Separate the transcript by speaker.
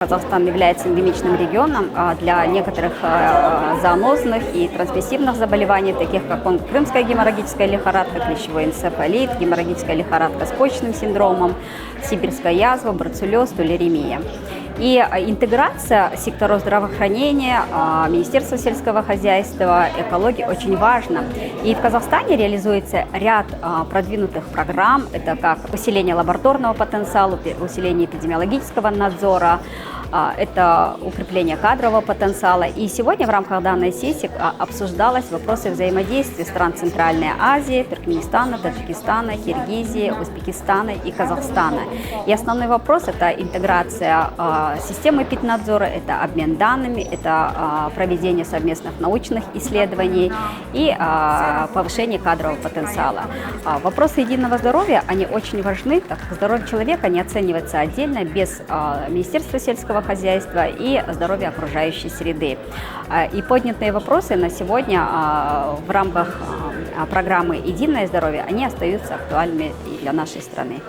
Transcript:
Speaker 1: Казахстан является эндемичным регионом для некоторых зоонозных и трансмиссивных заболеваний, таких как крымская геморрагическая лихорадка, клещевой энцефалит, геморрагическая лихорадка с почечным синдромом, сибирская язва, бруцеллез, тулеремия. И интеграция секторов здравоохранения, Министерства сельского хозяйства, экологии очень важна. И в Казахстане реализуется ряд продвинутых программ. Это как усиление лабораторного потенциала, усиление эпидемиологического надзора, это укрепление кадрового потенциала. И сегодня в рамках данной сессии обсуждалось вопросы взаимодействия стран Центральной Азии, Туркменистана, Таджикистана, Киргизии, Узбекистана и Казахстана. И основной вопрос – это интеграция системы эпиднадзора, это обмен данными, это проведение совместных научных исследований и повышение кадрового потенциала. Вопросы единого здоровья, они очень важны, так как здоровье человека не оценивается отдельно без Министерства сельского хозяйства и здоровья окружающей среды. И поднятые вопросы на сегодня в рамках программы «Единое здоровье» они остаются актуальными и для нашей страны.